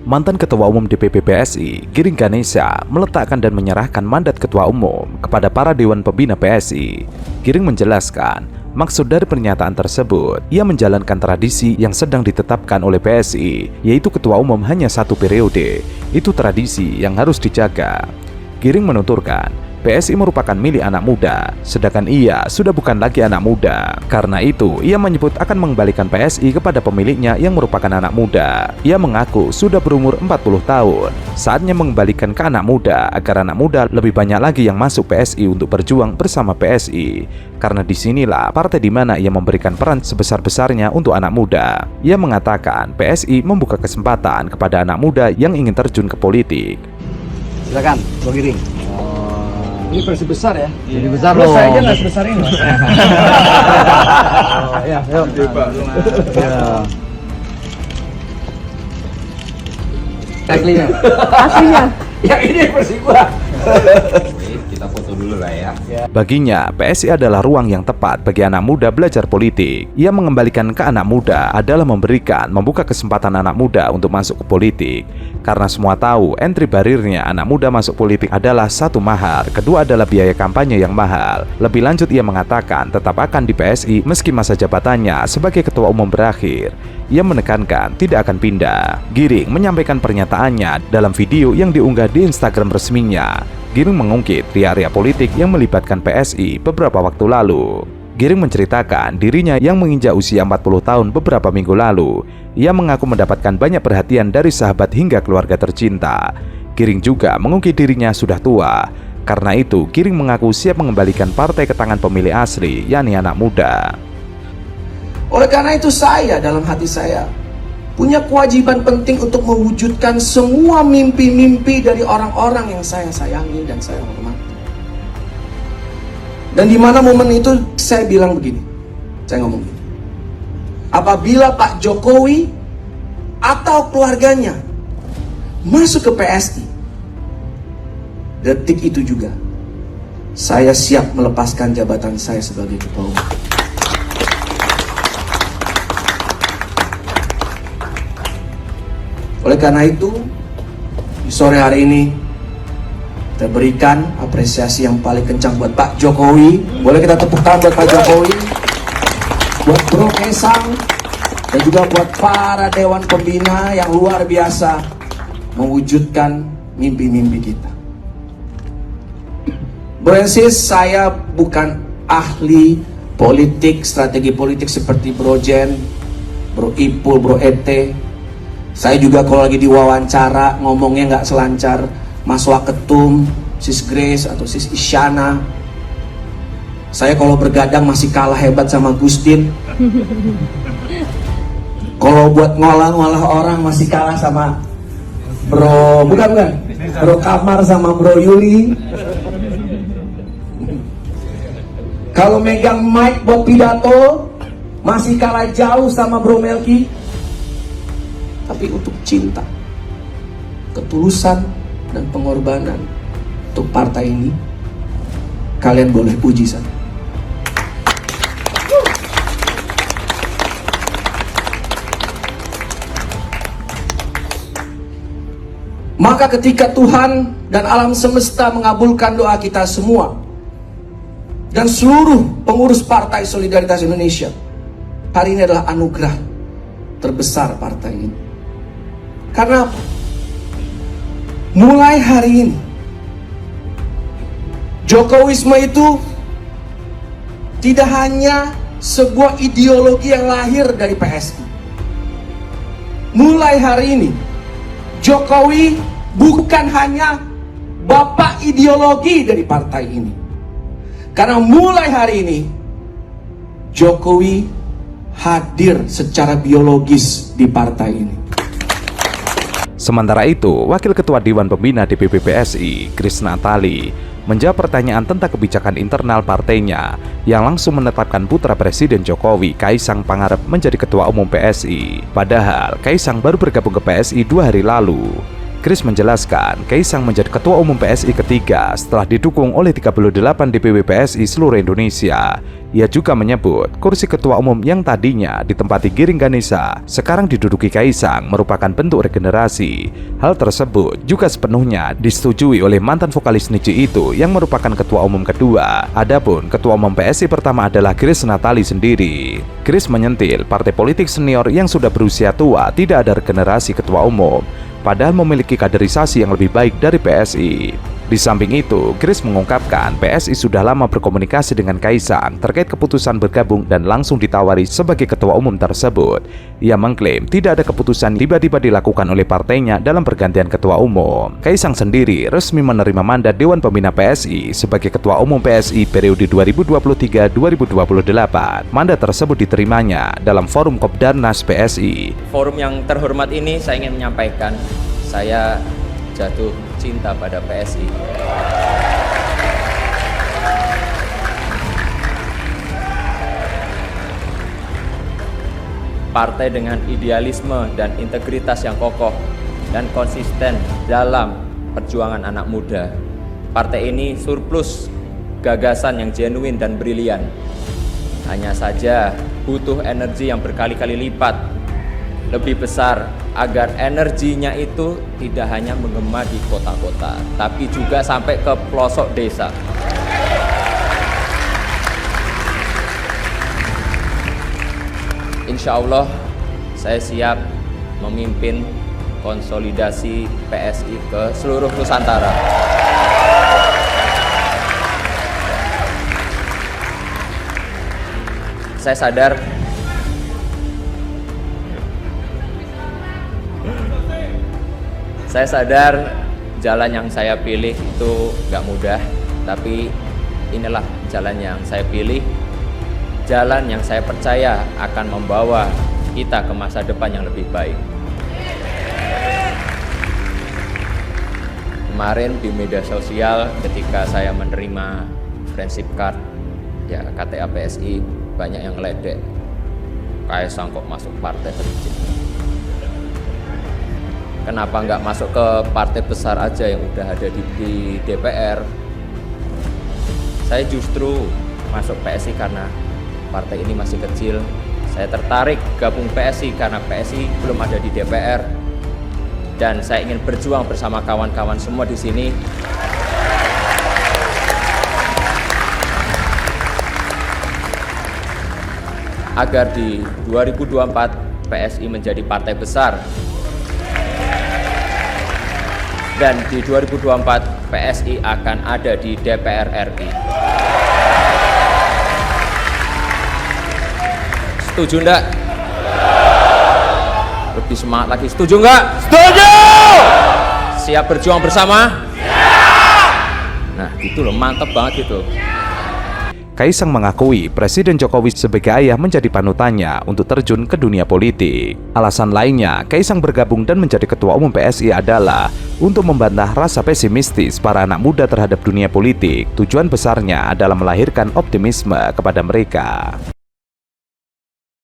Mantan Ketua Umum DPP PSI, Giring Ganesha, meletakkan dan menyerahkan mandat Ketua Umum kepada para Dewan Pembina PSI. Giring menjelaskan, maksud dari pernyataan tersebut, ia menjalankan tradisi yang sedang ditetapkan oleh PSI, yaitu Ketua Umum hanya 1 periode. Itu tradisi yang harus dijaga. Giring menuturkan, PSI merupakan milik anak muda, sedangkan ia sudah bukan lagi anak muda. Karena itu, ia menyebut akan mengembalikan PSI kepada pemiliknya yang merupakan anak muda. Ia mengaku sudah berumur 40 tahun. Saatnya mengembalikan ke anak muda agar anak muda lebih banyak lagi yang masuk PSI untuk berjuang bersama PSI. Karena disinilah partai di mana ia memberikan peran sebesar-besarnya untuk anak muda. Ia mengatakan PSI membuka kesempatan kepada anak muda yang ingin terjun ke politik. Silakan, Bang Giring. Ini versi besar ya? Jadi besar loh. Saya aja nggak sebesar ini, Mas. Ya, yuk. Aslinya. Aslinya. Ya ini versi gua. Kita foto dulu lah ya. Baginya, PSI adalah ruang yang tepat bagi anak muda belajar politik. Ia mengembalikan ke anak muda adalah membuka kesempatan anak muda untuk masuk ke politik. Karena semua tahu, entry barrier-nya anak muda masuk politik adalah 1 mahar, kedua adalah biaya kampanye yang mahal. Lebih lanjut, ia mengatakan tetap akan di PSI meski masa jabatannya sebagai ketua umum berakhir. Ia menekankan tidak akan pindah. Giring menyampaikan pernyataannya dalam video yang diunggah di Instagram resminya. Giring mengungkit ria-ria politik yang melibatkan PSI beberapa waktu lalu. Giring menceritakan dirinya yang menginjak usia 40 tahun beberapa minggu lalu. Ia mengaku mendapatkan banyak perhatian dari sahabat hingga keluarga tercinta. Giring juga mengungkit dirinya sudah tua. Karena itu, Giring mengaku siap mengembalikan partai ke tangan pemilih asli, yakni anak muda. Oleh karena itu saya dalam hati saya punya kewajiban penting untuk mewujudkan semua mimpi-mimpi dari orang-orang yang saya sayangi dan saya hormati. Dan di mana momen itu saya bilang begini, saya ngomong begini. Apabila Pak Jokowi atau keluarganya masuk ke PSI, detik itu juga saya siap melepaskan jabatan saya sebagai ketua umum. Oleh karena itu, di sore hari ini kita berikan apresiasi yang paling kencang buat Pak Jokowi. Boleh kita tepuk tangan buat Pak Jokowi, buat Bro Kaisang, dan juga buat para Dewan Pembina yang luar biasa mewujudkan mimpi-mimpi kita. Bro Ensis, saya bukan ahli politik, strategi politik seperti Bro Jen, Bro Ipul, Bro Ete. Saya juga kalau lagi diwawancara ngomongnya nggak selancar Mas Waketum, Sis Grace atau Sis Isyana. Saya kalau bergadang masih kalah hebat sama Gustin. Kalau buat ngolah-ngolah orang masih kalah sama Bro, bukan Bro Kamar sama Bro Yuli. Kalau megang mic buat pidato masih kalah jauh sama Bro Melki. Tapi untuk cinta, ketulusan, dan pengorbanan untuk partai ini, kalian boleh puji saya. Maka ketika Tuhan dan alam semesta mengabulkan doa kita semua dan seluruh pengurus Partai Solidaritas Indonesia, hari ini adalah anugerah terbesar partai ini. Karena mulai hari ini Jokowisme itu tidak hanya sebuah ideologi yang lahir dari PSI. Mulai hari ini Jokowi bukan hanya bapak ideologi dari partai ini. Karena mulai hari ini Jokowi hadir secara biologis di partai ini. Sementara itu, Wakil Ketua Dewan Pembina DPP PSI, Krisna Tali, menjawab pertanyaan tentang kebijakan internal partainya yang langsung menetapkan putra Presiden Jokowi, Kaisang Pangarep, menjadi Ketua Umum PSI. Padahal, Kaisang baru bergabung ke PSI 2 hari lalu. Kris menjelaskan, Kaisang menjadi Ketua Umum PSI ketiga setelah didukung oleh 38 DPW PSI seluruh Indonesia. Ia juga menyebut kursi Ketua Umum yang tadinya ditempati Giring Ganesa sekarang diduduki Kaisang merupakan bentuk regenerasi. Hal tersebut juga sepenuhnya disetujui oleh mantan vokalis Niji itu yang merupakan Ketua Umum kedua. Adapun Ketua Umum PSI pertama adalah Grace Natali sendiri. Grace menyentil partai politik senior yang sudah berusia tua tidak ada regenerasi ketua umum, padahal memiliki kaderisasi yang lebih baik dari PSI. Di samping itu, Grace mengungkapkan PSI sudah lama berkomunikasi dengan Kaisang terkait keputusan bergabung dan langsung ditawari sebagai ketua umum tersebut. Ia mengklaim tidak ada keputusan tiba-tiba dilakukan oleh partainya dalam pergantian ketua umum. Kaisang sendiri resmi menerima mandat Dewan Pembina PSI sebagai ketua umum PSI periode 2023-2028. Mandat tersebut diterimanya dalam forum Kopdarnas PSI. Forum yang terhormat ini saya ingin menyampaikan, saya jatuh cinta pada PSI. Partai dengan idealisme dan integritas yang kokoh dan konsisten dalam perjuangan anak muda. Partai ini surplus gagasan yang genuine dan brilian. Hanya saja butuh energi yang berkali-kali lipat lebih besar agar energinya itu tidak hanya menggema di kota-kota, tapi juga sampai ke pelosok desa. Insya Allah saya siap memimpin konsolidasi PSI ke seluruh Nusantara. Saya sadar jalan yang saya pilih itu gak mudah, tapi inilah jalan yang saya pilih, jalan yang saya percaya akan membawa kita ke masa depan yang lebih baik. Kemarin di media sosial ketika saya menerima friendship card ya KTA PSI, banyak yang ngeledek, Kaisang kok masuk partai kecil. Kenapa nggak masuk ke partai besar aja yang udah ada di DPR? Saya justru masuk PSI karena partai ini masih kecil. Saya tertarik gabung PSI karena PSI belum ada di DPR. Dan saya ingin berjuang bersama kawan-kawan semua di sini. Agar di 2024 PSI menjadi partai besar. Dan di 2024 PSI akan ada di DPR RI. Setuju enggak? Lebih semangat lagi, setuju enggak? Setuju! Siap berjuang bersama? Siap! Nah gitu loh, mantep banget gitu. Kaisang mengakui Presiden Jokowi sebagai ayah menjadi panutannya untuk terjun ke dunia politik. Alasan lainnya, Kaisang bergabung dan menjadi Ketua Umum PSI adalah untuk membantah rasa pesimistis para anak muda terhadap dunia politik. Tujuan besarnya adalah melahirkan optimisme kepada mereka.